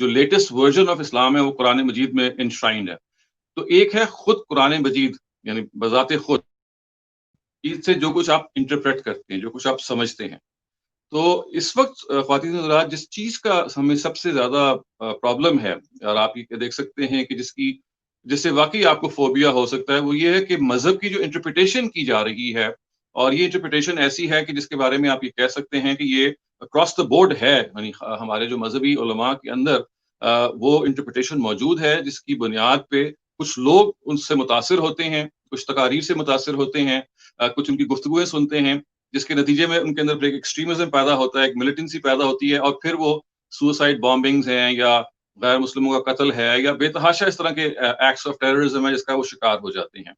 جو latest version of اسلام ہے وہ قرآن مجید میں انشرائنڈ ہے. تو ایک ہے خود قرآن مجید، یعنی بذات خود اس سے جو کچھ آپ انٹرپریٹ کرتے ہیں، جو کچھ آپ سمجھتے ہیں. تو اس وقت خواتین و حضرات جس چیز کا ہمیں سب سے زیادہ پرابلم ہے، اور آپ یہ دیکھ سکتے ہیں کہ جس سے واقعی آپ کو فوبیا ہو سکتا ہے، وہ یہ ہے کہ مذہب کی جو انٹرپریٹیشن کی جا رہی ہے، اور یہ انٹرپریٹیشن ایسی ہے کہ جس کے بارے میں آپ یہ کہہ سکتے ہیں کہ یہ اکراس دا بورڈ ہے، یعنی ہمارے جو مذہبی علماء کے اندر وہ انٹرپریٹیشن موجود ہے، جس کی بنیاد پہ کچھ لوگ ان سے متاثر ہوتے ہیں، کچھ تقاریر سے متاثر ہوتے ہیں، کچھ ان کی گفتگویں سنتے ہیں، جس کے نتیجے میں ان کے اندر ایک ایکسٹریمزم پیدا ہوتا ہے، ایک ملیٹنسی پیدا ہوتی ہے، اور پھر وہ سوسائڈ بامبنگز ہیں، یا غیر مسلموں کا قتل ہے، یا بے تحاشا اس طرح کے ایکٹس آف ٹیررزم ہے جس کا وہ شکار ہو جاتے ہیں.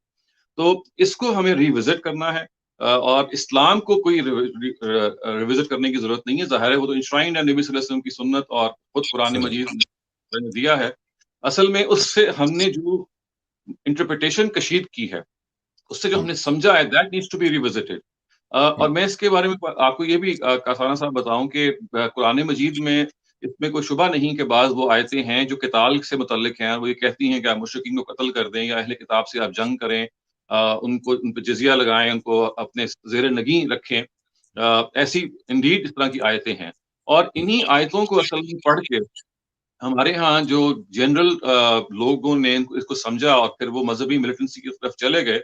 تو اس کو ہمیں ریوزٹ کرنا ہے، اور اسلام کو کوئی ریوزٹ کرنے کی ضرورت نہیں ہے. ظاہر ہے وہ تو انشرائنڈ ہے نبی صلی اللہ علیہ وسلم کی سنت اور خود قرآن مجید نے دیا ہے. اصل میں اس سے ہم نے جو انٹرپریٹیشن کشید کی ہے، اس سے جو ہم نے سمجھا ہے، دیٹ نیڈس ٹو بی ریوزٹڈ. اور میں اس کے بارے میں آپ کو یہ بھی کاسانہ صاحب بتاؤں کہ قرآن مجید میں اس میں کوئی شبہ نہیں کہ بعض وہ آیتیں ہیں جو قتال سے متعلق ہیں، وہ یہ کہتی ہیں کہ آپ مشرکین کو قتل کر دیں، یا اہل کتاب سے آپ جنگ کریں، ان پہ جزیہ لگائیں، ان کو اپنے زیر نگیں رکھیں. ایسی انڈیڈ اس طرح کی آیتیں ہیں، اور انہی آیتوں کو اصل میں پڑھ کے ہمارے ہاں جو جنرل لوگوں نے اس کو سمجھا اور پھر وہ مذہبی ملیٹنسی کی طرف چلے گئے،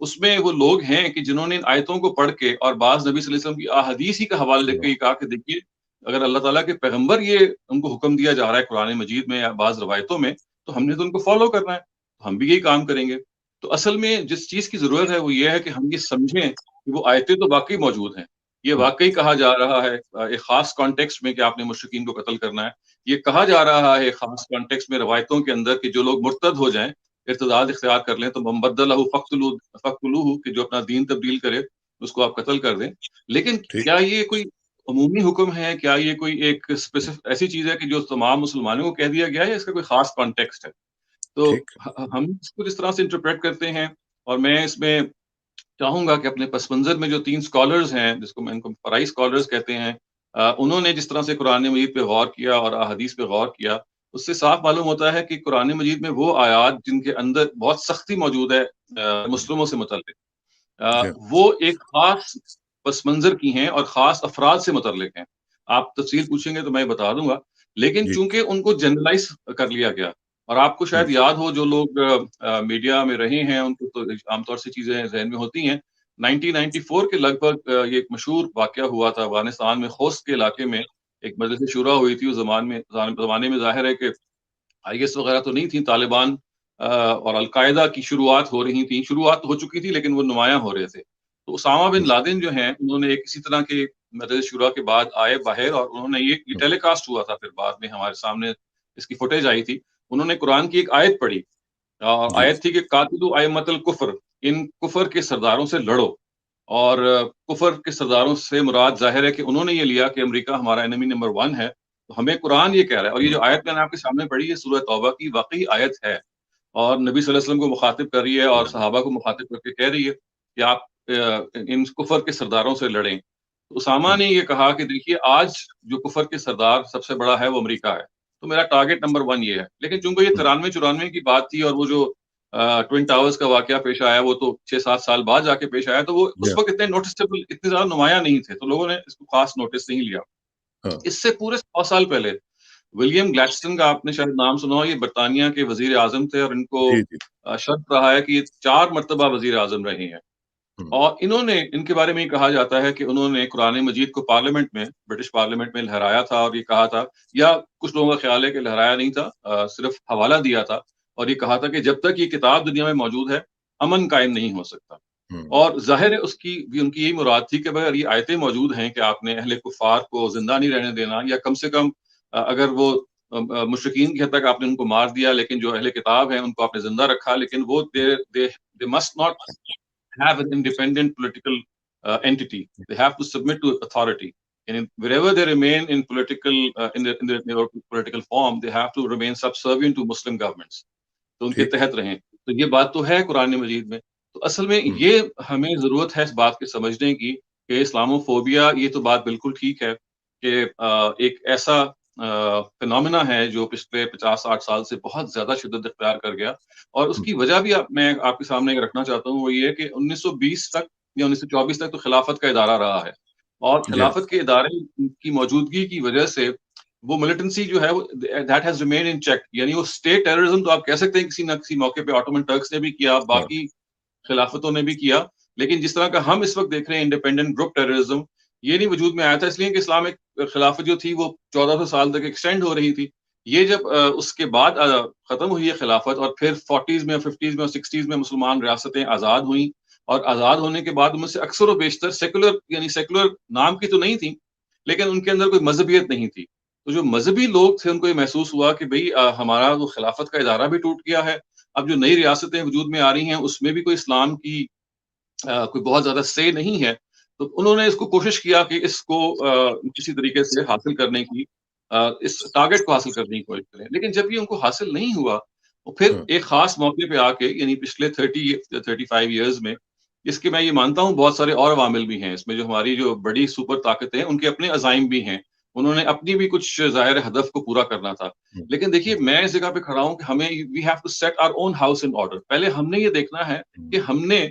اس میں وہ لوگ ہیں کہ جنہوں نے ان آیتوں کو پڑھ کے اور بعض نبی صلی اللہ علیہ وسلم کی احادیث ہی کا حوالہ لے کے یہ کہا کہ دیکھیے، اگر اللہ تعالیٰ کے پیغمبر یہ ان کو حکم دیا جا رہا ہے قرآن مجید میں یا بعض روایتوں میں، تو ہم نے تو ان کو فالو کرنا ہے، تو ہم بھی یہی کام کریں گے. تو اصل میں جس چیز کی ضرورت ہے وہ یہ ہے کہ ہم یہ سمجھیں کہ وہ آیتیں تو واقعی موجود ہیں، یہ واقعی کہا جا رہا ہے ایک خاص کانٹیکسٹ میں کہ آپ نے مشرکین کو قتل کرنا ہے. یہ کہا جا رہا ہے ایک خاص کانٹیکسٹ میں روایتوں کے اندر کہ جو لوگ مرتد ہو جائیں، ارتداد اختیار کر لیں، تو محمد اللہ فقتلوہ کہ جو اپنا دین تبدیل کرے اس کو آپ قتل کر دیں. لیکن کیا یہ کوئی عمومی حکم ہے؟ کیا یہ کوئی ایک اسپیسیفک ایسی چیز ہے کہ جو تمام مسلمانوں کو کہہ دیا گیا ہے، یا اس کا کوئی خاص کانٹیکسٹ ہے؟ تو ہم اس کو جس طرح سے انٹرپریٹ کرتے ہیں، اور میں اس میں چاہوں گا کہ اپنے پس منظر میں جو 3 اسکالرز ہیں، جس کو میں ان کو فرائی اسکالرز کہتے ہیں، انہوں نے جس طرح سے قرآن مجید پہ غور کیا اور احادیث پہ غور کیا، اس سے صاف معلوم ہوتا ہے کہ قرآن مجید میں وہ آیات جن کے اندر بہت سختی موجود ہے مسلموں سے متعلق، وہ ایک خاص پس منظر کی ہیں اور خاص افراد سے متعلق ہیں. آپ تفصیل پوچھیں گے تو میں بتا دوں گا، لیکن چونکہ ان کو جنرلائز کر لیا گیا، اور آپ کو شاید یاد ہو جو لوگ میڈیا میں رہے ہیں ان کو تو عام طور سے چیزیں ذہن میں ہوتی ہیں. 1994 کے لگ بھگ یہ ایک مشہور واقعہ ہوا تھا افغانستان میں خوست کے علاقے میں، ایک مجلس شورا ہوئی تھی. اس زمانے میں ظاہر ہے کہ آئی ایس وغیرہ تو نہیں تھی، طالبان اور القاعدہ کی شروعات ہو رہی تھیں، شروعات ہو چکی تھی لیکن وہ نمایاں ہو رہے تھے. تو اسامہ بن لادن جو ہیں، انہوں نے ایک اسی طرح کے مجلس شورا کے بعد آئے باہر، اور انہوں نے یہ ٹیلی کاسٹ ہوا تھا، پھر بعد میں ہمارے سامنے اس کی فوٹیج آئی تھی. انہوں نے قرآن کی ایک آیت پڑھی، آیت تھی کہ قاتلوا ائمۃ الکفر، ان کفر کے سرداروں سے لڑو. اور کفر کے سرداروں سے مراد ظاہر ہے کہ انہوں نے یہ لیا کہ امریکہ ہمارا انمی نمبر 1 ہے. تو ہمیں قرآن یہ کہہ رہا ہے، اور یہ جو آیت میں نے آپ کے سامنے پڑھی ہے سورہ توبہ کی واقعی آیت ہے، اور نبی صلی اللہ علیہ وسلم کو مخاطب کر رہی ہے اور صحابہ کو مخاطب کر کے کہہ رہی ہے کہ آپ ان کفر کے سرداروں سے لڑیں. تو اسامہ نے یہ کہا کہ دیکھیے، آج جو کفر کے سردار سب سے بڑا ہے وہ امریکہ ہے، تو میرا ٹارگٹ نمبر 1 یہ ہے. لیکن چونکہ یہ 93-94 کی بات تھی، اور وہ جو ٹوئن ٹاورز کا واقعہ پیش آیا وہ تو 6-7 سال بعد جا کے پیش آیا، تو وہ اس وقت اتنے نوٹسبل، اتنے زیادہ نمایاں نہیں تھے، تو لوگوں نے اس کو خاص نوٹس نہیں لیا. اس سے پورے 100 سال پہلے ولیم گلیڈسٹن کا آپ نے شاید نام سنا ہو، یہ برطانیہ کے وزیر اعظم تھے، اور ان کو شرط رہا ہے کہ یہ 4 مرتبہ وزیر اعظم رہے ہیں. اور انہوں نے، ان کے بارے میں یہ کہا جاتا ہے کہ انہوں نے قرآن مجید کو پارلیمنٹ میں، برٹش پارلیمنٹ میں لہرایا تھا، اور یہ کہا تھا، یا کچھ لوگوں کا خیال ہے کہ لہرایا نہیں تھا، صرف حوالہ دیا تھا، اور یہ کہا تھا کہ جب تک یہ کتاب دنیا میں موجود ہے امن قائم نہیں ہو سکتا. اور ظاہر ہے اس کی بھی ان کی یہی مراد تھی کہ اگر یہ آیتیں موجود ہیں کہ آپ نے اہل کفار کو زندہ نہیں رہنے دینا، یا کم سے کم اگر وہ مشرکین کی حد تک آپ نے ان کو مار دیا، لیکن جو اہل کتاب ہیں ان کو آپ نے زندہ رکھا، لیکن وہ they must not have an independent political entity. They have to submit to authority. And wherever they remain in their political form, they have to remain subservient to Muslim governments. تو ان کے تحت رہیں. تو یہ بات تو ہے قرآن مجید میں. تو اصل میں یہ ہمیں ضرورت ہے اس بات کے سمجھنے کی کہ اسلاموفوبیا، یہ تو بات بالکل ٹھیک ہے کہ ایک ایسا فنومینا ہے جو پچھلے 50-60 سال سے بہت زیادہ شدت اختیار کر گیا، اور اس کی وجہ بھی میں آپ کے سامنے رکھنا چاہتا ہوں، وہ یہ ہے کہ 1920 تک یا 1924 تک تو خلافت کا ادارہ رہا ہے، اور جی خلافت کے ادارے کی موجودگی کی وجہ سے وہ ملیٹنسی جو ہے وہ that has remained in check, یعنی وہ اسٹیٹ ٹیررزم تو آپ کہہ سکتے ہیں کسی نہ کسی موقع پہ آٹومن ٹرکس نے بھی کیا، ہاں باقی خلافتوں نے بھی کیا، لیکن جس طرح کا ہم اس وقت دیکھ رہے ہیں انڈیپینڈنٹ گروپ ٹیررزم، یہ نہیں وجود میں آیا تھا، اس لیے کہ اسلامک خلافت جو تھی وہ 1400 سال تک ایکسٹینڈ ہو رہی تھی۔ یہ جب اس کے بعد ختم ہوئی ہے خلافت، اور پھر 40s میں 50s میں اور 60s میں مسلمان ریاستیں آزاد ہوئیں، اور آزاد ہونے کے بعد ان میں سے اکثر و بیشتر سیکولر، یعنی سیکولر نام کی تو نہیں تھی، لیکن ان کے اندر کوئی مذہبیت نہیں تھی۔ تو جو مذہبی لوگ تھے ان کو یہ محسوس ہوا کہ بھئی ہمارا وہ خلافت کا ادارہ بھی ٹوٹ گیا ہے، اب جو نئی ریاستیں وجود میں آ رہی ہیں اس میں بھی کوئی اسلام کی کوئی بہت زیادہ سے نہیں ہے، تو انہوں نے اس کو کوشش کیا کہ اس کو کسی طریقے سے حاصل کرنے کی، اس ٹارگٹ کو حاصل کرنے کی کوشش کریں، لیکن جب یہ ان کو حاصل نہیں ہوا، تو پھر ہاں ایک خاص موقع پہ آ کے، یعنی پچھلے 35 ایئرز میں، اس کے میں یہ مانتا ہوں بہت سارے اور عوامل بھی ہیں اس میں، جو ہماری جو بڑی سپر طاقتیں ہیں ان کے اپنے عزائم بھی ہیں، انہوں نے اپنی بھی کچھ ظاہر ہدف کو پورا کرنا تھا، لیکن دیکھیے میں اس جگہ پہ کھڑا ہوں کہ ہمیں we have to set our own house in order, پہلے ہم نے یہ دیکھنا ہے کہ ہم نے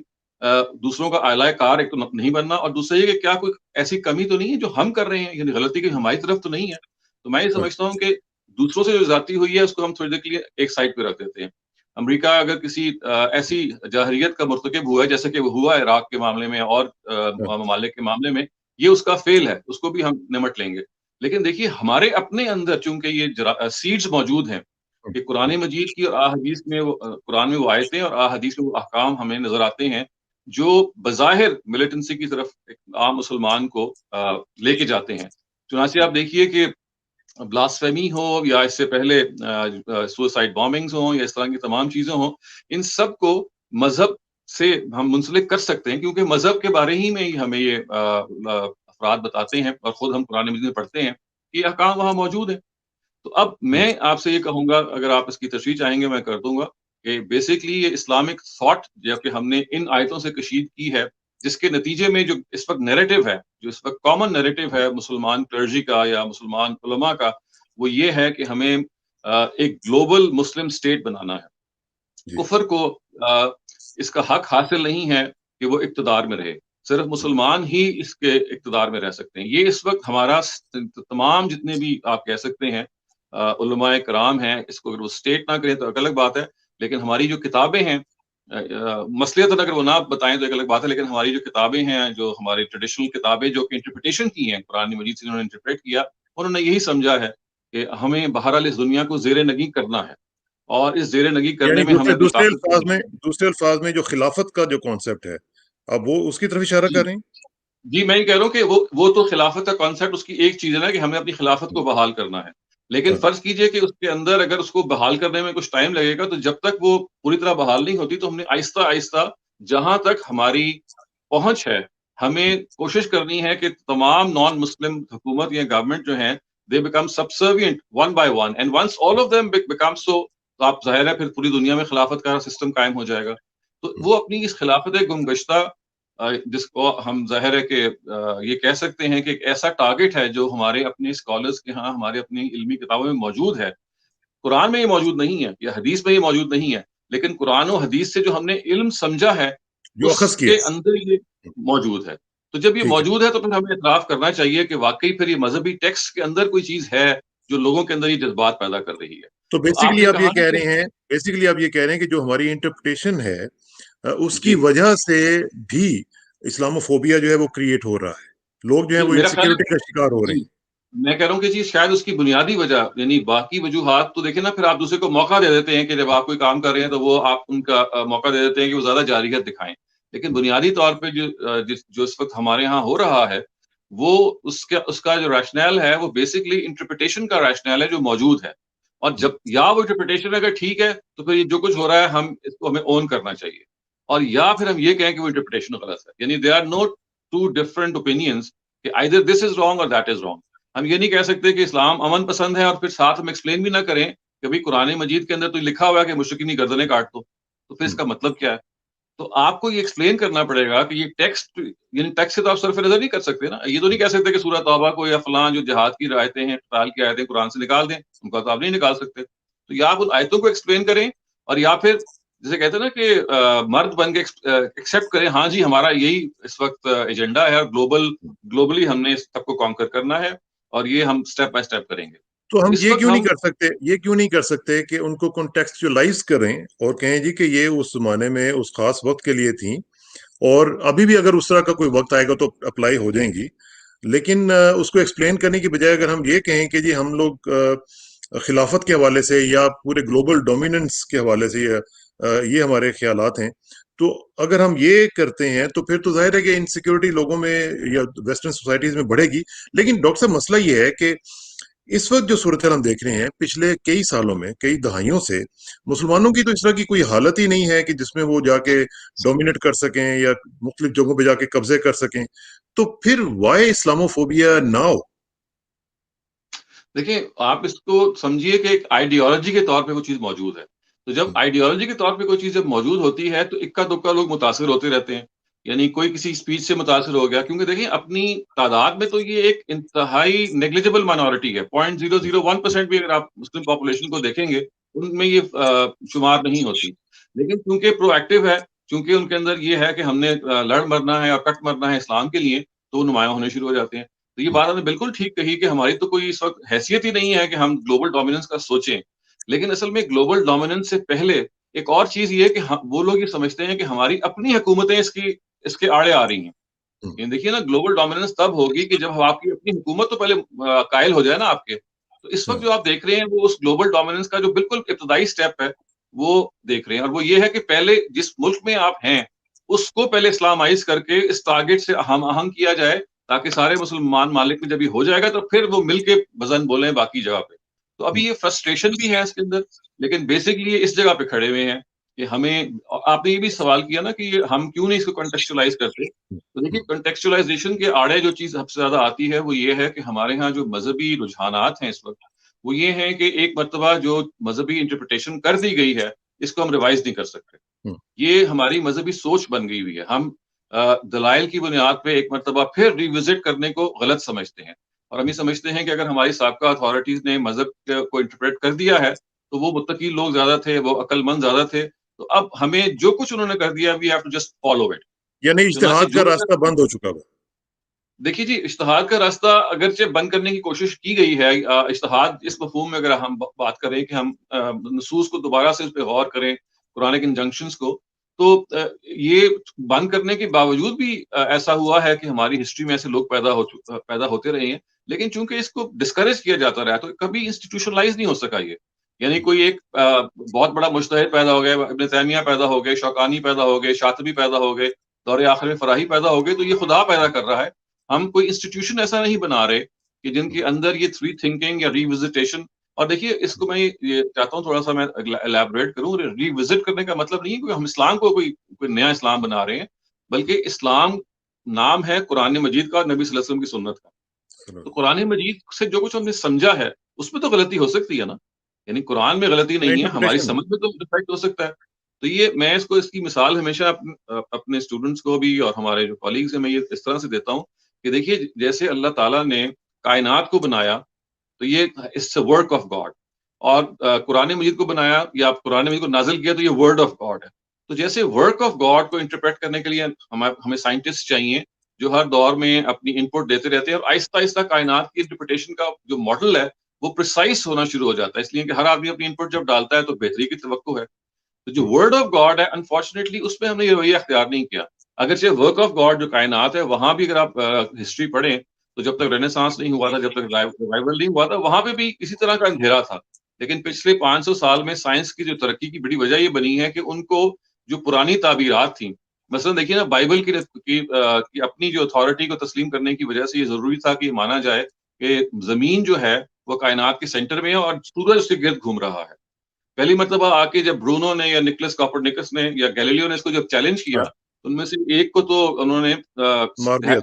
دوسروں کا اعلی کار ایک تو نہیں بننا، اور دوسرا یہ کہ کیا کوئی ایسی کمی تو نہیں ہے جو ہم کر رہے ہیں، یعنی غلطی کی ہماری طرف تو نہیں ہے، تو میں یہ ہاں سمجھتا ہوں کہ دوسروں سے جو زیادتی ہوئی ہے اس کو ہم تھوڑی دیر کے لیے ایک سائڈ پہ رکھ دیتے ہیں۔ امریکہ اگر کسی ایسی جارحیت کا مرتکب ہوا ہے جیسے کہ وہ ہوا عراق کے معاملے میں اور ہاں ممالک کے معاملے میں، یہ اس کا فیل ہے، اس کو بھی ہم نمٹ لیں گے، لیکن دیکھیے ہمارے اپنے اندر چونکہ یہ سیڈز موجود ہیں کہ قرآن مجید کی اور احادیث میں وہ قرآن میں وہ آیتیں اور احادیث میں وہ احکام ہمیں نظر آتے ہیں جو بظاہر ملیٹنسی کی طرف ایک عام مسلمان کو لے کے جاتے ہیں۔ چنانچہ آپ دیکھیے کہ بلاسفیمی ہو یا اس سے پہلے سوسائڈ بامبنگز ہوں یا اس طرح کی تمام چیزیں ہوں، ان سب کو مذہب سے ہم منسلک کر سکتے ہیں، کیونکہ مذہب کے بارے ہی میں ہی ہمیں یہ افراد بتاتے ہیں، اور خود ہم قرآن مجید میں پڑھتے ہیں کہ احکام وہاں موجود ہیں۔ تو اب میں آپ سے یہ کہوں گا، اگر آپ اس کی تشریح چاہیں گے میں کر دوں گا، کہ بیسکلی یہ اسلامک تھاٹ جو کہ ہم نے ان آیتوں سے کشید کی ہے، جس کے نتیجے میں جو اس وقت نیریٹو ہے، جو اس وقت کامن نیریٹو ہے مسلمان کلرجی کا یا مسلمان علماء کا، وہ یہ ہے کہ ہمیں ایک گلوبل مسلم سٹیٹ بنانا ہے۔ جی کفر کو اس کا حق حاصل نہیں ہے کہ وہ اقتدار میں رہے، صرف مسلمان ہی اس کے اقتدار میں رہ سکتے ہیں۔ یہ اس وقت ہمارا تمام جتنے بھی آپ کہہ سکتے ہیں علماء کرام ہیں، اس کو اگر وہ اسٹیٹ نہ کریں تو ایک الگ بات ہے، لیکن ہماری جو کتابیں ہیں مسئلیت اگر وہ نہ بتائیں تو ایک الگ بات ہے، لیکن ہماری جو کتابیں ہیں، جو ہماری ٹریڈیشنل کتابیں جو کہ انٹرپریٹیشن کی ہیں قرآن مجید سے انہوں نے انٹرپریٹ کیا، انہوں نے یہی سمجھا ہے کہ ہمیں بہرحال اس دنیا کو زیر نگیں کرنا ہے، اور اس زیر نگیں کرنے یعنی میں ہمیں اپنی طاقت کو دوسرے الفاظ میں جو خلافت کا جو کانسیپٹ ہے اب وہ اس کی طرف اشارہ جی کر رہے جی میں یہ کہہ رہا ہوں کہ وہ تو خلافت کا کانسیپٹ اس کی ایک چیز ہے نا کہ ہمیں اپنی خلافت کو بحال کرنا ہے، لیکن ہیں فرض کیجئے کہ اس کے اندر اگر اس کو بحال کرنے میں کچھ ٹائم لگے گا، تو جب تک وہ پوری طرح بحال نہیں ہوتی تو ہم نے آہستہ آہستہ جہاں تک ہماری پہنچ ہے، ہمیں کوشش کرنی ہے کہ تمام نان مسلم حکومت یا گورنمنٹ جو ہیں they become subservient one by one, and once all of them become so, تو آپ ظاہر ہے پھر پوری دنیا میں خلافت کا سسٹم قائم ہو جائے گا۔ تو وہ اپنی اس خلافت گمگشتہ جس کو ہم ظاہر ہے کہ یہ کہہ سکتے ہیں کہ ایک ایسا ٹارگٹ ہے جو ہمارے اپنے اسکالرس کے ہاں، ہمارے اپنی علمی کتابوں میں موجود ہے، قرآن میں یہ موجود نہیں ہے یا حدیث میں یہ موجود نہیں ہے، لیکن قرآن و حدیث سے جو ہم نے علم سمجھا ہے جو اس اخذ کیا کے اندر یہ موجود ہے۔ تو جب یہ ٹھیک ہے موجود ہے تو پھر ہمیں اعتراف کرنا چاہیے کہ واقعی پھر یہ مذہبی ٹیکسٹ کے اندر کوئی چیز ہے جو لوگوں کے اندر یہ جذبات پیدا کر رہی ہے۔ تو تو آپ بیسیکلی نے آپ یہ کہا نا کہہ کہ رہے ہیں کہ جو ہماری انٹرپریٹیشن ہے اس کی جی وجہ سے بھی اسلاموفوبیا جو ہے وہ کریٹ ہو رہا ہے، لوگ جو ہیں جی وہ میرا خیال انسیکیورٹی کا شکار ہو رہے جی میں کہہ رہا ہوں کہ جی شاید اس کی بنیادی وجہ، یعنی باقی وجوہات تو دیکھیں نا، پھر آپ دوسرے کو موقع دے دیتے ہیں کہ جب آپ کوئی کام کر رہے ہیں تو وہ آپ ان کا موقع دے دیتے ہیں کہ وہ زیادہ جارحیت دکھائیں، لیکن بنیادی طور پہ جو اس وقت ہمارے ہاں ہو رہا ہے وہ اس کا جو ریشنل ہے وہ بیسکلی انٹرپریٹیشن کا ریشنل ہے جو موجود ہے، اور جب یا وہ انٹرپریٹیشن اگر ٹھیک ہے تو پھر یہ جو کچھ ہو رہا ہے ہم اس کو ہمیں اون کرنا چاہیے، اور یا پھر ہم یہ کہیں کہ وہ انٹرپریٹیشن غلط ہے، یعنی they are no two different opinions کہ either this is wrong or that is wrong۔ ہم یہ نہیں کہہ سکتے کہ اسلام امن پسند ہے اور پھر ساتھ ہم ایکسپلین بھی نہ کریں کہ بھئی قرآن مجید کے اندر تو لکھا ہوا ہے کہ مشرکین کی گردنیں کاٹ دو، تو پھر اس کا مطلب کیا ہے؟ تو آپ کو یہ ایکسپلین کرنا پڑے گا کہ یہ ٹیکسٹ، یعنی ٹیکسٹ سے تو آپ صرف نظر نہیں کر سکتے نا. یہ تو نہیں کہہ سکتے کہ سورہ توبہ کو یا فلاں جو جہاد کی آیتیں ہیں، قتال کی آیتیں قرآن سے نکال دیں، ان کا تو آپ نہیں نکال سکتے. تو یا آپ ان آیتوں کو ایکسپلین کریں، اور یا پھر جیسے کہتے ہیں نا کہ مرد بن کے ایکسیپٹ کریں، ہاں جی ہمارا یہی اس وقت ایجنڈا ہے، اور گلوبلی ہم نے اس سب کو کانکر کرنا ہے، اور یہ ہم سٹیپ بائی سٹیپ کریں گے. تو ہم اس یہ وقت کیوں نہیں ہم کر سکتے، یہ کیوں نہیں کر سکتے کہ ان کو کنٹیکسچولائز کریں اور کہیں جی کہ یہ اس زمانے میں اس خاص وقت کے لیے تھیں، اور ابھی بھی اگر اس طرح کا کوئی وقت آئے گا تو اپلائی ہو جائیں گی. لیکن اس کو ایکسپلین کرنے کی بجائے اگر ہم یہ کہیں کہ جی ہم لوگ خلافت کے حوالے سے یا پورے گلوبل ڈومیننس کے حوالے سے یہ ہمارے خیالات ہیں، تو اگر ہم یہ کرتے ہیں تو پھر تو ظاہر ہے کہ انسیکیورٹی لوگوں میں یا ویسٹرن سوسائٹیز میں بڑھے گی. لیکن ڈاکٹر صاحب مسئلہ یہ ہے کہ اس وقت جو صورتحال ہم دیکھ رہے ہیں پچھلے کئی سالوں میں، کئی دہائیوں سے مسلمانوں کی تو اس طرح کی کوئی حالت ہی نہیں ہے کہ جس میں وہ جا کے ڈومینیٹ کر سکیں یا مختلف جگہوں پہ جا کے قبضے کر سکیں. تو پھر وائی اسلاموفوبیا ناؤ؟ دیکھیں، آپ اس کو سمجھیے کہ ایک آئیڈیالوجی کے طور پہ وہ چیز موجود ہے. تو جب آئیڈیالوجی کے طور پہ کوئی چیز جب موجود ہوتی ہے تو اکا دکا لوگ متاثر ہوتے رہتے ہیں. یعنی کوئی کسی اسپیچ سے متاثر ہو گیا، کیونکہ دیکھیں اپنی تعداد میں تو یہ ایک انتہائی نیگلیجبل مائنورٹی ہے. 0.001% بھی اگر آپ مسلم پاپولیشن کو دیکھیں گے ان میں یہ شمار نہیں ہوتی. لیکن چونکہ پرو ایکٹیو ہے، چونکہ ان کے اندر یہ ہے کہ ہم نے لڑ مرنا ہے اور کٹ مرنا ہے اسلام کے لیے، تو وہ نمایاں ہونے شروع ہو جاتے ہیں. تو یہ بات ہم نے بالکل ٹھیک کہی کہ ہماری تو کوئی اس وقت حیثیت ہی نہیں ہے کہ ہم گلوبل ڈومیننس کا سوچیں. لیکن اصل میں گلوبل ڈومیننس سے پہلے ایک اور چیز یہ ہے کہ وہ لوگ یہ سمجھتے ہیں کہ ہماری اپنی حکومتیں اس کے آڑے آ رہی ہیں. یعنی دیکھیے نا، گلوبل ڈومیننس تب ہوگی کہ جب آپ کی اپنی حکومت تو پہلے قائل ہو جائے نا آپ کے. تو اس وقت جو آپ دیکھ رہے ہیں وہ اس گلوبل ڈومیننس کا جو بالکل ابتدائی سٹیپ ہے وہ دیکھ رہے ہیں. اور وہ یہ ہے کہ پہلے جس ملک میں آپ ہیں اس کو پہلے اسلامائز کر کے اس ٹارگیٹ سے ہم آہنگ کیا جائے، تاکہ سارے مسلمان مالک میں جب یہ ہو جائے گا تو پھر وہ مل کے بزن بولیں باقی جگہ پہ. تو ابھی یہ فرسٹریشن بھی ہے اس کے اندر، لیکن بیسکلی یہ اس جگہ پہ کھڑے ہوئے ہیں کہ ہمیں. آپ نے یہ بھی سوال کیا نا کہ ہم کیوں نہیں اس کو کنٹیکسچولائز کرتے. تو دیکھیے، کنٹیکسچولائزیشن کے آڑے جو چیز سب سے زیادہ آتی ہے وہ یہ ہے کہ ہمارے ہاں جو مذہبی رجحانات ہیں اس وقت، وہ یہ ہیں کہ ایک مرتبہ جو مذہبی انٹرپریٹیشن کر دی گئی ہے اس کو ہم ریوائز نہیں کر سکتے. یہ ہماری مذہبی سوچ بن گئی ہوئی ہے. ہم دلائل کی بنیاد پہ ایک مرتبہ پھر ریوزٹ کرنے کو غلط سمجھتے ہیں، اور ہم یہ سمجھتے ہیں کہ اگر ہماری سابقہ اتھارٹیز نے مذہب کو انٹرپریٹ کر دیا ہے تو وہ متقی لوگ زیادہ تھے، وہ عقل مند زیادہ تھے، تو اب ہمیں جو کچھ انہوں نے کر دیا we have to just follow it. یعنی چنانچہ اجتہاد جو کا راستہ بند ہو چکا ہوا؟ دیکھیے جی، اشتہاد کا راستہ اگرچہ بند کرنے کی کوشش کی گئی ہے. اشتہاد اس مفہوم میں اگر ہم بات کریں کہ ہم نصوص کو دوبارہ سے اس پہ غور کریں، قرآن کے انجنکشنز کو، تو یہ بند کرنے کے باوجود بھی ایسا ہوا ہے کہ ہماری ہسٹری میں ایسے لوگ پیدا ہوتے رہے ہیں. لیکن چونکہ اس کو ڈسکریج کیا جاتا رہا تو کبھی انسٹیٹیوشنلائز نہیں ہو سکا یہ. یعنی کوئی ایک بہت بڑا مجتہد پیدا ہو گئے، ابن تیمیہ پیدا ہو گئے، شوکانی پیدا ہو گئے، شاطبی پیدا ہو گئے، دور آخر میں فراہی پیدا ہو گئے، تو یہ خدا پیدا کر رہا ہے. ہم کوئی انسٹیٹیوشن ایسا نہیں بنا رہے کہ جن کے اندر یہ تھری تھنکنگ یا ری وزٹیشن. اور دیکھیے، اس کو میں یہ چاہتا ہوں تھوڑا سا میں الیبوریٹ کروں. ری وزٹ کرنے کا مطلب نہیں ہے کہ ہم اسلام کو کوئی نیا اسلام بنا رہے ہیں، بلکہ اسلام نام ہے قرآن مجید کا، نبی صلی اللہ علیہ وسلم کی سنت کا. تو قرآن مجید سے جو کچھ ہم نے سمجھا ہے اس میں تو غلطی ہو سکتی ہے نا. یعنی قرآن میں غلطی نہیں ہے، ہماری انٹرپریٹیشن. سمجھ میں تو ڈیفیکٹ ہو سکتا ہے. تو یہ میں اس کی مثال ہمیشہ اپنے اسٹوڈنٹس کو بھی اور ہمارے جو کالیگز ہیں میں یہ اس طرح سے دیتا ہوں کہ دیکھیے، جیسے اللہ تعالیٰ نے کائنات کو بنایا تو یہ it's a work of God, اور قرآن مجید کو بنایا یا قرآن مجید کو نازل کیا تو یہ ورڈ آف گاڈ ہے. تو جیسے ورک آف گاڈ کو انٹرپریٹ کرنے کے لیے ہمیں سائنٹسٹ چاہیے جو ہر دور میں اپنی ان پٹ دیتے رہتے ہیں، اور آہستہ آہستہ کائنات کی انٹرپریٹیشن کا جو ماڈل ہے وہ پرسائز ہونا شروع ہو جاتا ہے، اس لیے کہ ہر آدمی اپنی ان پٹ جب ڈالتا ہے تو بہتری کی توقع ہے. تو جو ورڈ آف گاڈ ہے انفارچونیٹلی اس میں ہم نے یہ رویہ اختیار نہیں کیا. اگرچہ ورک آف گاڈ جو کائنات ہے وہاں بھی اگر آپ ہسٹری پڑھیں تو جب تک رینیسانس نہیں ہوا تھا، جب تک ریوائول نہیں ہوا تھا، وہاں پہ بھی اسی طرح کا اندھیرا تھا. لیکن پچھلے 500 سال میں سائنس کی جو ترقی کی بڑی وجہ یہ بنی ہے کہ ان کو جو پرانی تعبیرات تھیں، مثلا دیکھیے نا، بائبل کی اپنی جو اتھارٹی کو تسلیم کرنے کی وجہ سے یہ ضروری تھا کہ یہ مانا جائے کہ زمین جو ہے وہ کائنات کے سینٹر میں ہے اور سورج اس کے گرد گھوم رہا ہے. پہلی مرتبہ آ کے جب برونو نے یا نکلس کاپرنیکس نے یا گیلیلیو نے اس کو جب چیلنج کیا، ان میں سے ایک کو تو انہوں نے مار دیا.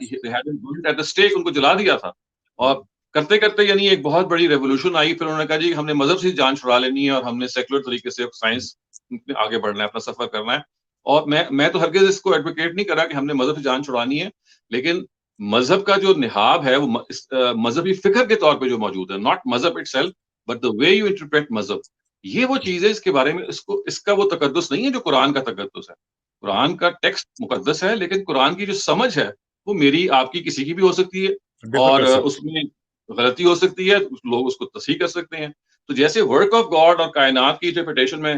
ایٹ اسٹیک ان کو جلا دیا تھا. اور کرتے کرتے یعنی ایک بہت بڑی ریولوشن آئی. پھر انہوں نے کہا جی ہم نے مذہب سے جان چھڑا لینی ہے اور ہم نے سیکولر طریقے سے سائنس میں آگے بڑھنا ہے، اپنا سفر کرنا ہے. اور میں تو ہرگز اس کو ایڈوکیٹ نہیں کرا کہ ہم نے مذہب سے جان چھڑانی ہے، لیکن مذہب کا جو نہاب ہے وہ مذہبی فکر کے طور پہ جو موجود ہے، ناٹ مذہب it self but the way you interpret مذہب، یہ وہ چیز ہے اس کے بارے میں اس کا وہ تقدس نہیں ہے جو قرآن کا تقدس ہے. قرآن کا ٹیکسٹ مقدس ہے، لیکن قرآن کی جو سمجھ ہے وہ میری آپ کی کسی کی بھی ہو سکتی ہے، ڈفر اور کر اس سکتے میں غلطی ہو سکتی ہے، لوگ اس کو تصحیح کر سکتے ہیں. تو جیسے ورک آف گاڈ اور کائنات کی انٹرپریٹیشن میں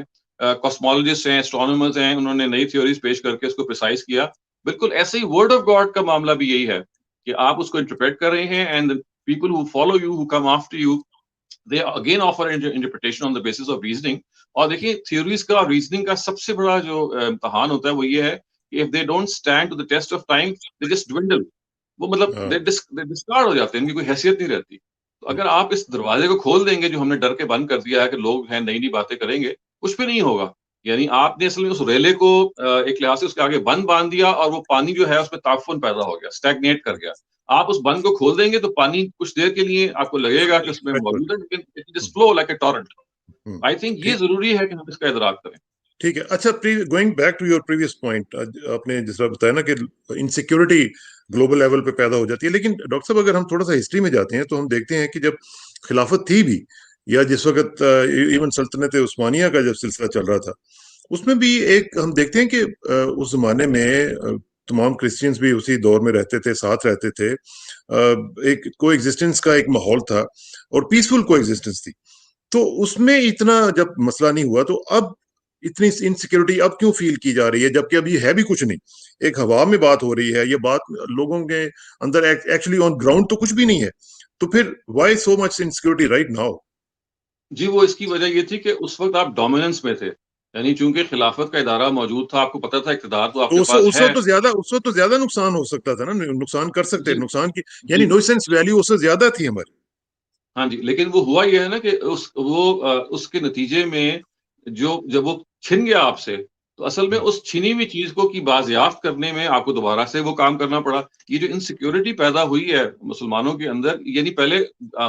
کاسمولوجسٹ ہیں، اسٹرونومرز ہیں، انہوں نے نئی تھیوریز پیش کر کے اس کو پریسائز کیا، بالکل ایسے ہی ورڈ آف گاڈ کا معاملہ بھی یہی ہے کہ آپ اس کو انٹرپریٹ کر رہے ہیں، and people who follow you, who come after you, they again offer interpretation on the basis of reasoning. اور دیکھیے تھیوریز کا اور ریزننگ کا سب سے بڑا جو امتحان ہوتا ہے وہ یہ ہے کہ if they don't stand to the test of time they just dwindle. وہ مطلب ہیں. they discard ہو جاتے ہیں، ان کی کوئی حیثیت نہیں رہتی. تو اگر آپ اس دروازے کو کھول دیں گے جو ہم نے ڈر کے بند کر دیا ہے کہ لوگ ہیں نئی نئی باتیں کریں گے، کچھ بھی نہیں ہوگا. یعنی آپ نے اصل میں اس ریلے کو ایک لحاظ سے اس کے آگے بند باندھ دیا، اور وہ پانی جو ہے اس میں تعفن پیدا ہو گیا، اسٹیگنیٹ کر گیا. آپ اس بند کو کھول دیں گے تو پانی کچھ دیر کے لیے آپ کو لگے گا کہ اس میں موجود ہے، لیکن it just flu like a torrent. I think یہ ضروری ہے کہ ہم اس کا ادراک کریں. ٹھیک ہے. اچھا، going back to your previous point, آپ نے جس طرح بتایا نا کہ انسیکیورٹی گلوبل لیول پہ پیدا ہو جاتی ہے، لیکن ڈاکٹر صاحب اگر ہم تھوڑا سا ہسٹری میں جاتے ہیں تو ہم دیکھتے ہیں کہ جب خلافت تھی بھی، یا جس وقت ایون سلطنت عثمانیہ کا جب سلسلہ چل رہا تھا، اس میں بھی ایک ہم دیکھتے ہیں کہ اس زمانے میں تمام کرسچنز بھی اسی دور میں رہتے تھے، ساتھ رہتے تھے، ایک کو ایگزسٹنس کا ایک ماحول تھا اور پیسفل کو ایگزسٹنس تھی. تو اس میں اتنا جب مسئلہ نہیں ہوا، تو اب اتنی انسیکیورٹی اب کیوں فیل کی جا رہی ہے، جبکہ اب یہ ہے بھی کچھ نہیں، ایک ہوا میں بات ہو رہی ہے، یہ بات لوگوں کے اندر ایکچولی آن گراؤنڈ تو کچھ بھی نہیں ہے. تو پھر وائی سو مچ انسیکیورٹی رائٹ ناؤ؟ جی وہ اس کی وجہ یہ تھی کہ اس وقت آپ ڈومیننس میں تھے، یعنی چونکہ خلافت کا ادارہ موجود تھا، آپ کو پتا تھا اقتدار تو آپ تو کے پاس اس ہے. وقت تو زیادہ نقصان ہو سکتا تھا نا، نقصان کر سکتے، جی نقصان کی جی یعنی نوئسنس ویلیو اس سے زیادہ تھی ہماری. ہاں جی، لیکن وہ ہوا یہ ہے نا کہ اس کے نتیجے میں جب وہ چھن گیا آپ سے، تو اصل میں اس چھنی ہوئی چیز کو کی بازیافت کرنے میں آپ کو دوبارہ سے وہ کام کرنا پڑا. یہ جو انسیکیورٹی پیدا ہوئی ہے مسلمانوں کے اندر، یعنی پہلے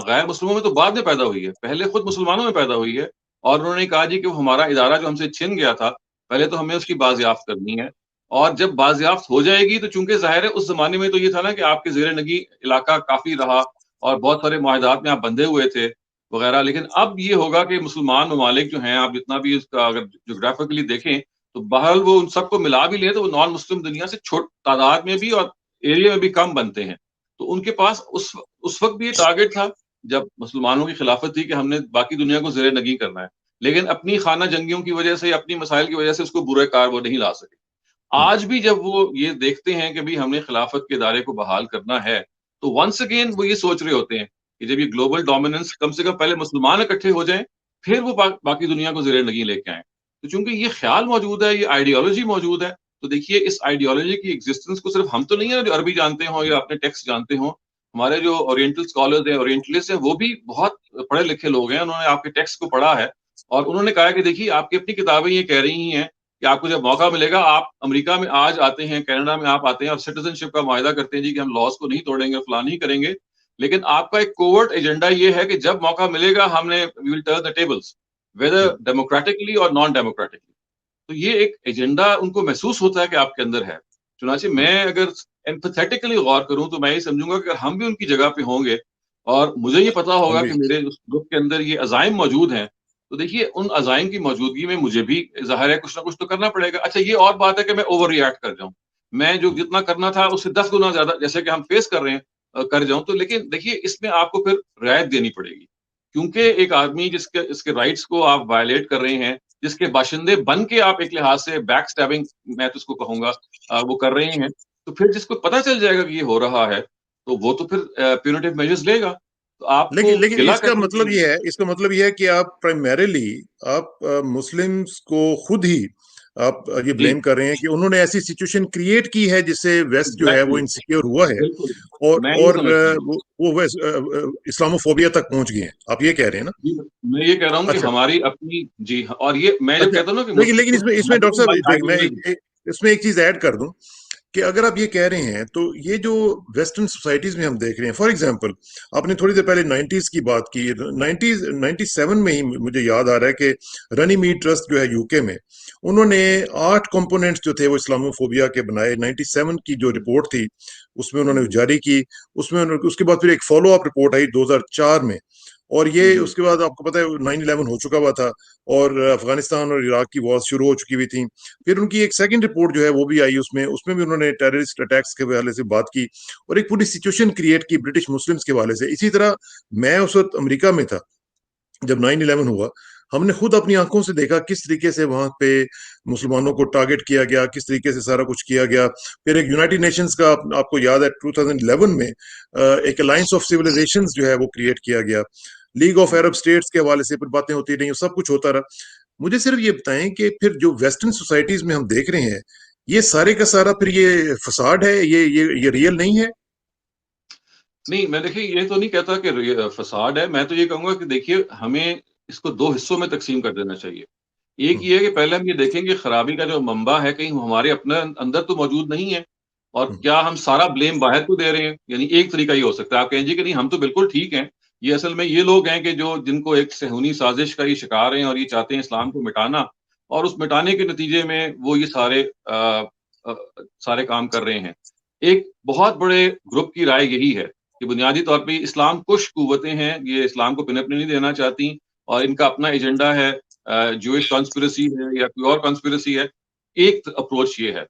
غیر مسلموں میں تو بعد میں پیدا ہوئی ہے، پہلے خود مسلمانوں میں پیدا ہوئی ہے، اور انہوں نے کہا جی کہ ہمارا ادارہ جو ہم سے چھن گیا تھا، پہلے تو ہمیں اس کی بازیافت کرنی ہے. اور جب بازیافت ہو جائے گی تو چونکہ ظاہر ہے اس زمانے میں تو یہ تھا نا کہ آپ کے زیر نگی علاقہ کافی رہا، اور بہت سارے معاہدات میں آپ بندھے ہوئے تھے وغیرہ. لیکن اب یہ ہوگا کہ مسلمان ممالک جو ہیں، آپ جتنا بھی اس کا اگر جغرافیکلی دیکھیں تو بہرحال وہ ان سب کو ملا بھی لیں تو وہ نان مسلم دنیا سے چھوٹ تعداد میں بھی اور ایریا میں بھی کم بنتے ہیں. تو ان کے پاس اس وقت بھی یہ ٹارگٹ تھا جب مسلمانوں کی خلافت تھی کہ ہم نے باقی دنیا کو زیر نگیں کرنا ہے، لیکن اپنی خانہ جنگیوں کی وجہ سے، اپنی مسائل کی وجہ سے اس کو برے کار وہ نہیں لا سکے. آج بھی جب وہ یہ دیکھتے ہیں کہ بھی ہم نے خلافت کے ادارے کو بحال کرنا ہے، تو ونس اگین وہ یہ سوچ رہے ہوتے ہیں کہ جب یہ گلوبل ڈومیننس کم سے کم پہلے مسلمان اکٹھے ہو جائیں، پھر وہ باقی دنیا کو زیر نگیں لے کے آئیں. تو چونکہ یہ خیال موجود ہے، یہ آئیڈیالوجی موجود ہے، تو دیکھیے اس آئیڈیالوجی کی ایگزسٹنس کو صرف ہم تو نہیں ہیں جو عربی جانتے ہوں یا اپنے ٹیکسٹ جانتے ہوں، ہمارے جو اورینٹل اسکالرز ہیں، اورینٹلسٹ ہیں، وہ بھی بہت پڑھے لکھے لوگ ہیں، انہوں نے آپ کے ٹیکسٹ کو پڑھا ہے، اور انہوں نے کہا کہ دیکھیے آپ کی اپنی کتابیں یہ کہہ رہی ہیں کہ آپ کو جب موقع ملے گا، آپ امریکہ میں آج آتے ہیں، کینیڈا میں آپ آتے ہیں اور سٹیزن شپ کا معاہدہ کرتے ہیں جی کہ ہم لاس کو نہیں توڑیں گے، فلاں نہیں کریں گے، لیکن آپ کا ایک کوورٹ ایجنڈا یہ ہے کہ جب موقع ملے گا ہم نے we will turn the tables whether democratically اور نان ڈیموکریٹکلی. تو یہ ایک ایجنڈا ان کو محسوس ہوتا ہے کہ آپ کے اندر ہے. چنانچہ میں اگر ایمپیتھیٹکلی غور کروں تو میں یہ سمجھوں گا کہ ہم بھی ان کی جگہ پہ ہوں گے اور مجھے یہ پتا ہم ہوگا بھی کہ میرے اس گروپ کے اندر یہ عزائم موجود ہیں، تو دیکھیے ان عزائم کی موجودگی میں مجھے بھی ظاہر ہے کچھ نہ کچھ تو کرنا پڑے گا. اچھا یہ اور بات ہے کہ میں اوور ری ایکٹ کر جاؤں، میں جو جتنا کرنا تھا اس سے 10 گنا زیادہ جیسے کہ ہم فیس کر رہے ہیں کر جاؤں، تو لیکن دیکھیے اس میں آپ کو پھر رعایت دینی پڑے گی، کیونکہ ایک آدمی اس کے رائٹس کو آپ وائلیٹ کر رہے ہیں، جس کے باشندے بن کے آپ ایک لحاظ سے بیک سٹیبنگ میں تو اس کو کہوں گا وہ کر رہے ہیں، تو پھر جس کو پتا چل جائے گا کہ یہ ہو رہا ہے تو وہ تو پھر پیونیٹیو میجرز لے گا. تو آپ کو لیکن گلا اس کا کرنے مطلب کی یہ ہے، کہ آپ پرائمریلی آپ مسلمس کو خود ہی آپ یہ جی بلیم کر رہے ہیں کہ انہوں نے ایسی سچویشن کریٹ کی ہے جس سے ویسٹ جو ہے وہ ایگزیکٹلی انسیکیور ہوا ہے، بالکل اور میں یہ اور سمجھتا ہوں. وہ اسلاموفوبیا تک پہنچ گئے ہیں، آپ یہ کہہ رہے ہیں نا؟ جی میں یہ کہہ رہا ہوں کہ اچھا ہماری اپنی جی اور یہ میں جب اچھا. کہتا ہوں نا کہ لیکن مسلم اس میں ڈاکٹر صاحب دیکھ، میں آئیڈیالوجی. اس میں ایک چیز ایڈ کر دوں کہ اگر آپ یہ کہہ رہے ہیں تو یہ جو ویسٹرن سوسائٹیز میں ہم دیکھ رہے ہیں، فار ایگزامپل آپ نے تھوڑی دیر پہلے 90s کی بات کی، 97 میں ہی مجھے یاد آ رہا ہے کہ رنی میٹ ٹرسٹ جو ہے UK میں، انہوں نے 8 کمپوننٹس جو تھے وہ اسلاموفوبیا کے بنائے. 97 کی جو رپورٹ تھی اس میں انہوں نے جاری کی. اس کے بعد پھر ایک فالو اپ رپورٹ آئی 2004 میں, اور یہ اس کے بعد آپ کو پتہ ہے 9/11 ہو چکا ہوا تھا اور افغانستان اور عراق کی وار شروع ہو چکی ہوئی تھیں. پھر ان کی ایک سیکنڈ رپورٹ جو ہے وہ بھی آئی, اس میں بھی انہوں نے ٹیررسٹ اٹیکس کے حوالے سے بات کی اور ایک پوری سچویشن کریٹ کی برٹش مسلمس کے حوالے سے. اسی طرح میں اس وقت امریکہ میں تھا جب 9/11 ہوا. ہم نے خود اپنی آنکھوں سے دیکھا کس طریقے سے وہاں پہ مسلمانوں کو ٹارگٹ کیا گیا, کس طریقے سے سارا کچھ کیا گیا. پھر ایک یونائٹڈ نیشنز کا آپ کو یاد ہے 2011 میں ایک الائنس آف سویلائزیشنز جو ہے وہ کریٹ کیا گیا. لیگ آف عرب اسٹیٹس کے حوالے سے پھر باتیں ہوتی رہیں, سب کچھ ہوتا رہا. مجھے صرف یہ بتائیں کہ پھر جو ویسٹرن سوسائٹیز میں ہم دیکھ رہے ہیں یہ سارے کا سارا پھر یہ فساد ہے, یہ ریئل نہیں ہے؟ نہیں، میں دیکھیے یہ تو نہیں کہتا کہ فساد ہے. میں تو یہ کہوں گا کہ دیکھیے ہمیں اس کو 2 حصوں میں تقسیم کر دینا چاہیے. ایک یہ ہے کہ پہلے ہم یہ دیکھیں کہ خرابی کا جو منبع ہے کہیں ہمارے اپنے اندر تو موجود نہیں ہے, اور کیا ہم سارا بلیم باہر کو دے رہے ہیں. یعنی ایک طریقہ یہ ہو سکتا ہے, آپ کہیں جی کہ نہیں ہم تو بالکل ٹھیک ہیں, یہ اصل میں یہ لوگ ہیں کہ جن کو ایک صہیونی سازش کا یہ شکار ہیں اور یہ چاہتے ہیں اسلام کو مٹانا, اور اس مٹانے کے نتیجے میں وہ یہ سارے کام کر رہے ہیں. ایک بہت بڑے گروپ کی رائے یہی ہے کہ بنیادی طور پہ اسلام کش قوتیں ہیں, یہ اسلام کو پنپنے نہیں دینا چاہتی, اور ان کا اپنا ایجنڈا ہے, جوئش کانسپریسی ہے یا کوئی اور کانسپریسی ہے. ایک اپروچ یہ ہے.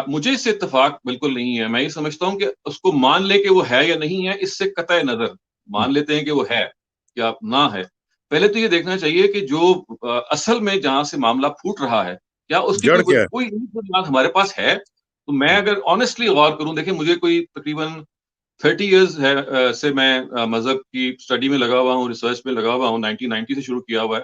مجھے اس سے اتفاق بالکل نہیں ہے. میں یہ سمجھتا ہوں کہ اس کو مان لے کہ وہ ہے یا نہیں ہے, اس سے قطع نظر مان لیتے ہیں کہ وہ ہے یا نہ ہے. پہلے تو یہ دیکھنا چاہیے کہ جو اصل میں جہاں سے معاملہ پھوٹ رہا ہے کیا اس کی جڑ کیا ہے؟ کوئی بنیاد ہمارے پاس ہے. تو میں اگر آنےسٹلی غور کروں, دیکھیں مجھے کوئی تقریباً 30 ایئرز ہے سے میں مذہب کی اسٹڈی میں لگا ہوا ہوں, ریسرچ میں لگا ہوا ہوں. 1990 سے شروع کیا ہوا ہے.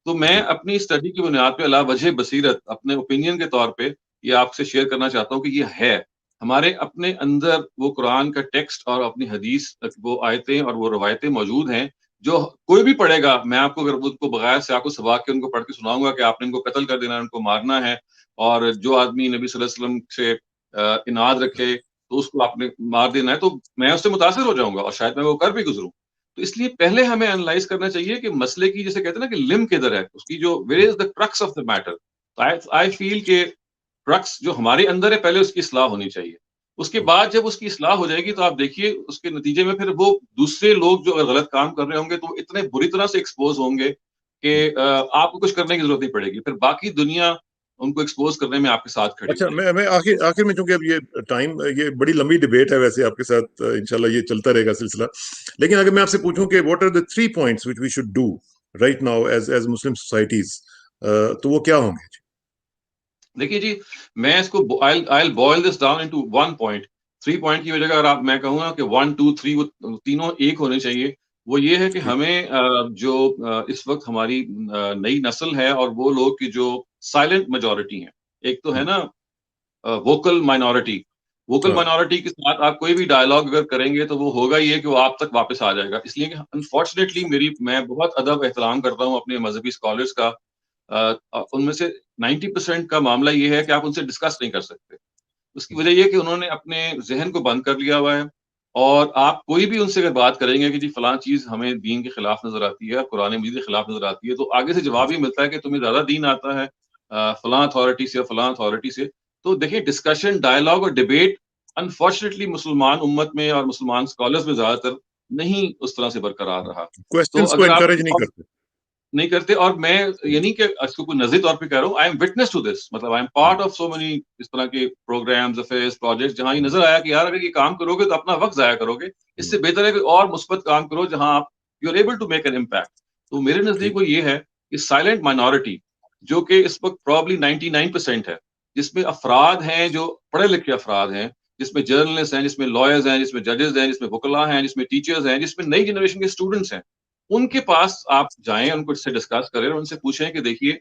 تو میں اپنی اسٹڈی کی بنیاد پہ علا وجہ بصیرت اپنے اوپینین کے طور پہ یہ آپ سے شیئر کرنا چاہتا ہوں کہ یہ ہے ہمارے اپنے اندر وہ قرآن کا ٹیکسٹ اور اپنی حدیث وہ آیتیں اور وہ روایتیں موجود ہیں جو کوئی بھی پڑھے گا. میں آپ کو اگر ان کو بغیر سے آپ کو سباق کے ان کو پڑھ کے سناؤں گا کہ آپ نے ان کو قتل کر دینا ہے, ان کو مارنا ہے, اور جو آدمی نبی صلی اللہ علیہ وسلم سے اناد رکھے تو اس کو آپ نے مار دینا ہے, تو میں اس سے متاثر ہو جاؤں گا اور شاید میں وہ کر بھی گزروں. تو اس لیے پہلے ہمیں انالائز کرنا چاہیے کہ مسئلے کی جیسے کہتے ہیں نا کہ لم کدھر ہے, اس کی جو where is the crux of the matter. I feel کہ کرکس جو ہمارے اندر ہے پہلے اس کی اصلاح ہونی چاہیے. اس کے بعد جب اس کی اصلاح ہو جائے گی تو آپ دیکھیے اس کے نتیجے میں پھر وہ دوسرے لوگ جو اگر غلط کام کر رہے ہوں گے تو وہ اتنے بری طرح سے ایکسپوز ہوں گے کہ آپ کو کچھ کرنے کی ضرورت نہیں پڑے گی. پھر باقی دنیا ان کو ایکسپوز کرنے میں آپ کے ساتھ کھڑی اچھا, ہو جائے گی. میں آخر میں, چونکہ اب یہ ٹائم, یہ بڑی لمبی ڈبیٹ ہے ویسے آپ کے ساتھ, انشاءاللہ یہ چلتا رہے گا سلسلہ. لیکن اگر میں آپ سے پوچھوں کہ what are the 3 points which we should do right now as Muslim societies, تو وہ کیا ہوں گے؟ دیکھیے جی, میں اس کو I'll boil this down into 1 point. 3 point کی وجہ اگر میں کہوں گا کہ 1 2 3 وہ تینوں ایک ہونے چاہیے. وہ یہ ہے کہ ہمیں جو اس وقت ہماری نئی نسل ہے اور وہ لوگ کی جو سائلنٹ میجورٹی ہیں, ایک تو ہے نا ووکل مائنورٹی. ووکل مائنورٹی کے ساتھ آپ کوئی بھی ڈائلاگ اگر کریں گے تو وہ ہوگا یہ کہ وہ آپ تک واپس آ جائے گا. اس لیے کہ انفارچونیٹلی میں بہت ادب احترام کرتا ہوں اپنے مذہبی اسکالرس کا, ان میں سے 90% کا معاملہ یہ ہے کہ آپ ان سے ڈسکس نہیں کر سکتے. اس کی وجہ یہ کہ انہوں نے اپنے ذہن کو بند کر لیا ہوا ہے, اور آپ کوئی بھی ان سے اگر بات کریں گے کہ جی فلاں چیز ہمیں دین کے خلاف نظر آتی ہے, قرآن مجید کے خلاف نظر آتی ہے, تو آگے سے جواب ہی ملتا ہے کہ تمہیں زیادہ دین آتا ہے فلاں اتھارٹی سے فلاں اتھارٹی سے. تو دیکھیں ڈسکشن, ڈائلاگ اور ڈبیٹ انفارچونیٹلی مسلمان امت میں اور مسلمان اسکالرز میں زیادہ تر نہیں اس طرح سے برقرار رہا. تو کوشچنس کو اگر آپ انکریج نہیں کرتے. نہیں کرتے, اور میں یہ نہیں کہ اس کو کوئی نظری طور پہ کہہ رہا ہوں, I am witness to this, مطلب I am part of so many اس طرح کے پروگرامز, افیئرز, پروجیکٹس جہاں یہ نظر آیا کہ یار اگر یہ کام کرو گے تو اپنا وقت ضائع کرو گے, اس سے بہتر ہے کہ اور مثبت کام کرو جہاں آپ you are able to make an impact. تو میرے نزدیک وہ یہ ہے کہ سائلنٹ مائنورٹی جو کہ اس وقت پرابلی 99% ہے, جس میں افراد ہیں جو پڑھے لکھے افراد ہیں, جس میں جرنلسٹ ہیں, جس میں لائرز ہیں, جس میں ججز ہیں, جس میں وکلاء ہیں, جس میں ٹیچرز ہیں, جس میں نئی جنریشن کے اسٹوڈنٹس ہیں, ان کے پاس آپ جائیں, ان کو اس سے ڈسکس کریں اور ان سے پوچھیں کہ دیکھیے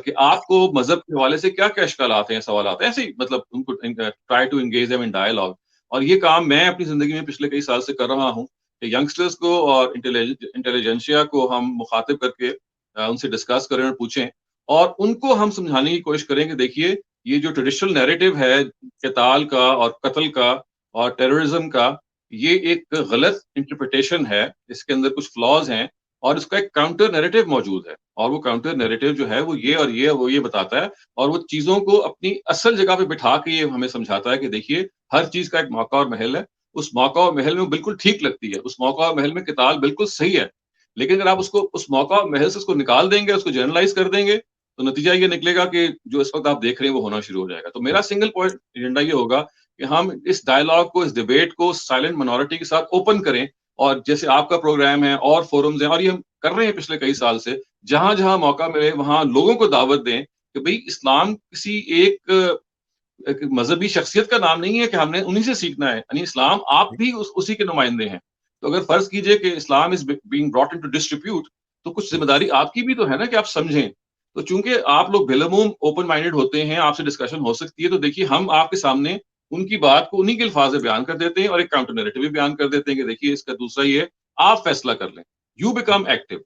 کہ آپ کو مذہب کے حوالے سے کیا کیا اشکالات ہیں, سوالات ہیں, ایسے ہی مطلب ان کو try to engage them in dialogue. اور یہ کام میں اپنی زندگی میں پچھلے کئی سال سے کر رہا ہوں کہ ینگسٹرز کو اور انٹیلیجنشیا کو ہم مخاطب کر کے ان سے ڈسکس کریں اور پوچھیں, اور ان کو ہم سمجھانے کی کوشش کریں کہ دیکھیے یہ جو ٹریڈیشنل نیریٹو ہے قتال کا اور قتل کا اور ٹیررزم کا, یہ ایک غلط انٹرپریٹیشن ہے, اس کے اندر کچھ فلاز ہیں, اور اس کا ایک کاؤنٹر نیریٹو موجود ہے, اور وہ کاؤنٹر نیریٹو جو ہے وہ یہ بتاتا ہے, اور وہ چیزوں کو اپنی اصل جگہ پہ بٹھا کے یہ ہمیں سمجھاتا ہے کہ دیکھیے ہر چیز کا ایک موقع اور محل ہے, اس موقع اور محل میں بالکل ٹھیک لگتی ہے, اس موقع اور محل میں قتال بالکل صحیح ہے, لیکن اگر آپ اس کو اس موقع اور محل سے اس کو نکال دیں گے, اس کو جنرلائز کر دیں گے, تو نتیجہ یہ نکلے گا کہ جو اس وقت آپ دیکھ رہے ہیں وہ ہونا شروع ہو جائے گا. تو میرا سنگل پوائنٹ ایجنڈا یہ ہوگا کہ ہم اس ڈائلاگ کو, اس ڈیبیٹ کو سائلنٹ منورٹی کے ساتھ اوپن کریں, اور جیسے آپ کا پروگرام ہے اور فورمز ہیں, اور یہ ہم کر رہے ہیں پچھلے کئی سال سے, جہاں جہاں موقع ملے وہاں لوگوں کو دعوت دیں کہ بھئی اسلام کسی ایک مذہبی شخصیت کا نام نہیں ہے کہ ہم نے انہی سے سیکھنا ہے, یعنی اسلام آپ بھی اسی کے نمائندے ہیں. تو اگر فرض کیجئے کہ Islam is being brought into distribute, تو کچھ ذمہ داری آپ کی بھی تو ہے نا کہ آپ سمجھیں. تو چونکہ آپ لوگ بالعموم اوپن مائنڈیڈ ہوتے ہیں, آپ سے ڈسکشن ہو سکتی ہے, تو دیکھیے ہم آپ کے سامنے ان کی بات کو انہی کے الفاظ میں بیان کر دیتے ہیں, اور ایک کاؤنٹر نیریٹو بھی بیان کر دیتے ہیں کہ دیکھیے اس کا دوسرا یہ ہے, آپ فیصلہ کر لیں, یو بیکم ایکٹیو,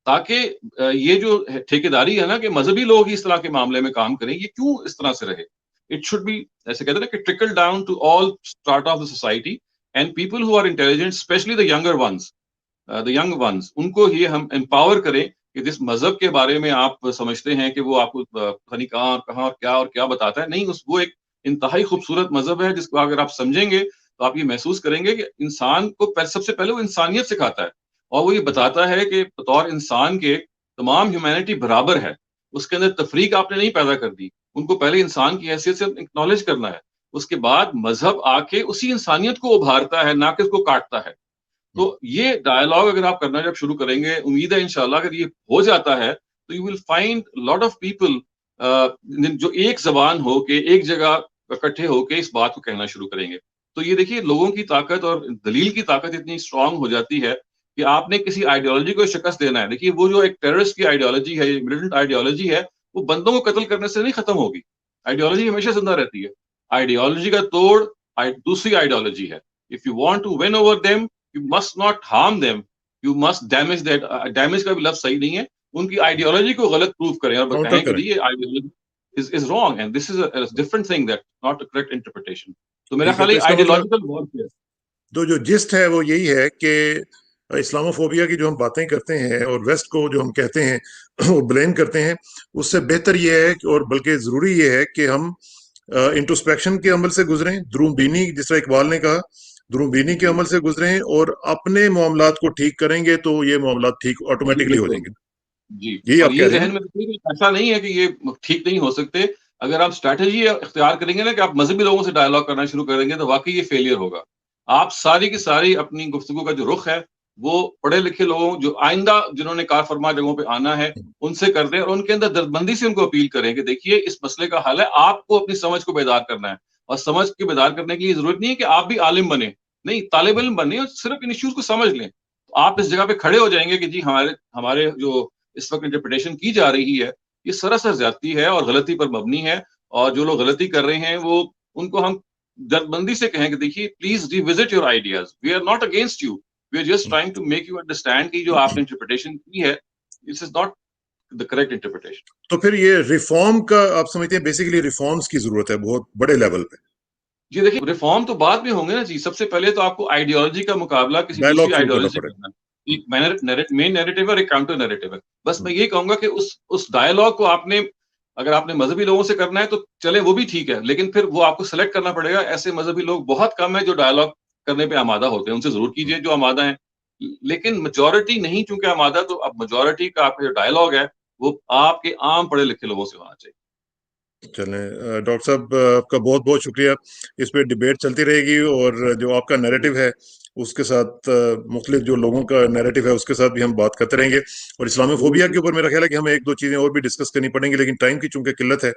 تاکہ یہ جو ٹھیکیداری ہے نا کہ مذہبی لوگ ہی اس طرح کے معاملے میں کام کریں, یہ کیوں اس طرح سے رہے. اٹ شوڈ بی, ایسے کہتے ہیں نا کہ trickle down to all start of the society, and people who are intelligent, especially the younger ones, ان کو یہ ہم امپاور کریں کہ جس مذہب کے بارے میں آپ سمجھتے ہیں کہ وہ آپ کو پتہ نہیں کہاں اور کیا بتاتا ہے, نہیں, وہ ایک انتہائی خوبصورت مذہب ہے جس کو اگر آپ سمجھیں گے تو آپ یہ محسوس کریں گے کہ انسان کو سب سے پہلے وہ انسانیت سکھاتا ہے, اور وہ یہ بتاتا ہے کہ بطور انسان کے تمام ہیومینٹی برابر ہے, اس کے اندر تفریق آپ نے نہیں پیدا کر دی, ان کو پہلے انسان کی حیثیت سے اکنالج کرنا ہے, اس کے بعد مذہب آ کے اسی انسانیت کو ابھارتا ہے, نہ کہ اس کو کاٹتا ہے. تو یہ ڈائلاگ اگر آپ کرنا جب شروع کریں گے, امید ہے انشاءاللہ اگر یہ ہو جاتا ہے تو you will find lot of people جو ایک زبان ہو کے ایک جگہ اکٹھے ہو کے اس بات کو کہنا شروع کریں گے. تو یہ دیکھیے لوگوں کی طاقت اور دلیل کی طاقت اتنی اسٹرانگ ہو جاتی ہے کہ آپ نے کسی آئیڈیالوجی کو شکست دینا ہے. دیکھیے وہ جو ایک ٹیررسٹ کی آئیڈیالوجی ہے, ملیٹنٹ آئیڈیالوجی ہے, وہ بندوں کو قتل کرنے سے نہیں ختم ہوگی, آئیڈیالوجی ہمیشہ زندہ رہتی ہے. آئیڈیالوجی کا توڑ دوسری آئیڈیالوجی ہے. If you want to win over them, you must not harm them, you must damage that. Damage کا بھی لفظ صحیح نہیں ہے, ان کی آئیڈیالوجی کو غلط پروف کریں اور کاؤنٹر کہیں کہ کریں. یہ ideology is wrong and this is a different thing, that not a correct interpretation. تو میرا ٹھیک ہے, خیال تو ہے اس کا مطلب آئیڈیالوجیکل وار. تو جو جسٹ ہے وہ یہی ہے کہ اسلاموفوبیا کی جو ہم باتیں کرتے ہیں اور ویسٹ کو جو ہم کہتے ہیں وہ بلیم کرتے ہیں, اس سے بہتر یہ ہے اور بلکہ ضروری یہ ہے کہ ہم انٹروسپیکشن کے عمل سے گزریں, دروم بینی, جس طرح اقبال نے کہا, دروم بینی کے عمل سے گزریں, اور اپنے معاملات کو ٹھیک کریں گے تو یہ معاملات ٹھیک جی آٹومیٹکلی ہو جائیں بالکل, گے. جی, یہی اور آپ کہہ یہ رہے ہیں ذہن نا. میں رکھیے کہ ایسا نہیں ہے کہ یہ ٹھیک نہیں ہو سکتے. اگر آپ اسٹریٹجی اختیار کریں گے نا کہ آپ مذہبی لوگوں سے ڈائلاگ کرنا شروع کریں گے تو واقعی یہ فیلئر ہوگا. آپ ساری کی ساری اپنی گفتگو کا جو رخ ہے وہ پڑھے لکھے لوگوں, جو آئندہ جنہوں نے کار فرما جگہوں پہ آنا ہے, ان سے کر دیں, اور ان کے اندر دردمندی سے ان کو اپیل کریں کہ دیکھیے اس مسئلے کا حل ہے, آپ کو اپنی سمجھ کو بیدار کرنا ہے, اور سمجھ کے بیدار کرنے کی یہ ضرورت نہیں ہے کہ آپ بھی عالم بنے, نہیں, طالب علم بنے اور صرف ان ایشوز کو سمجھ لیں. تو آپ اس جگہ پہ کھڑے ہو جائیں گے کہ جی ہمارے جو اس وقت انٹرپریٹیشن کی جا رہی ہے یہ سراسر زیادتی ہے اور غلطی پر مبنی ہے, اور جو لوگ غلطی کر رہے ہیں وہ ان کو ہم درد سے کہیں کہ دیکھیے please revisit your ideas, we are not against you, we are just trying to make you understand کہ جو آپ نے انٹرپریٹیشن کی ہے this is not the correct interpretation. تو پھر یہ ریفارم کا آپ سمجھتے ہیں بیسیکلی ریفارمز کی ضرورت ہے بہت بڑے لیول پہ. جی دیکھیے ریفارم تو بعد میں ہوں گے نا جی, سب سے پہلے تو آپ کو آئیڈیالوجی کا مقابلہ کسی ڈائلاگ دوسری شروع کرنا آئیڈیالوجی سے پڑے کرنا ہے. ایک مین نیریٹو اور ایک کاؤنٹر نیریٹو ہے. بس گا. میں یہ کہوں گا کہ اس ڈائلاگ کو اگر آپ نے مذہبی لوگوں سے کرنا ہے تو چلے وہ بھی ٹھیک ہے, لیکن پھر وہ آپ کو سلیکٹ کرنا پڑے گا. ایسے مذہبی لوگ بہت کم ہیں جو ڈائلاگ کرنے پہ آمادہ ہوتے ہیں, ان سے ضرور کیجئے جو آمادہ ہیں, لیکن میجورٹی نہیں چونکہ آمادہ, تو اب میجورٹی کا آپ کا جو ڈائلاگ ہے وہ آپ کے عام پڑھے لکھے لوگوں سے ہونا چاہیے. چلیں ڈاکٹر صاحب, آپ کا بہت بہت شکریہ. اس پہ ڈیبیٹ چلتی رہے گی, اور جو آپ کا نیریٹو ہے اس کے ساتھ مختلف جو لوگوں کا نیریٹو ہے اس کے ساتھ بھی ہم بات کرتے رہیں گے. اور اسلامی فوبیا کے اوپر میرا خیال ہے کہ ہمیں ایک دو چیزیں اور بھی ڈسکس کرنی پڑیں گی, لیکن ٹائم کی چونکہ قلت ہے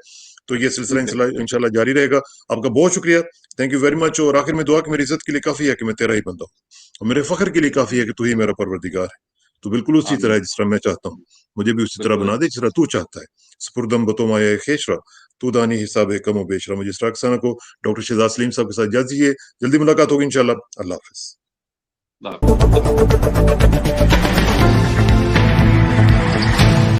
تو یہ سلسلہ انشاءاللہ جاری رہے گا. آپ کا بہت شکریہ, تھینک یو ویری مچ. اور آخر میں دعا کہ میری عزت کے لیے کافی ہے کہ میں تیرا ہی بندہ ہوں, اور میرے فخر کے لیے کافی ہے کہ تو ہی میرا پروردگار ہے. تو بالکل اسی طرح ہے جس طرح میں چاہتا ہوں, مجھے بھی اسی طرح بنا دے جس طرح تو چاہتا ہے. سپردم بتو مایا خیشرا تو دانی حساب ہے کم و بیشرا. مجھے اسٹراکسانہ کو ڈاکٹر شہزاد سلیم صاحب کے ساتھ اجازت دیجیے. جلدی ملاقات ہوگی انشاءاللہ. اللہ حافظ.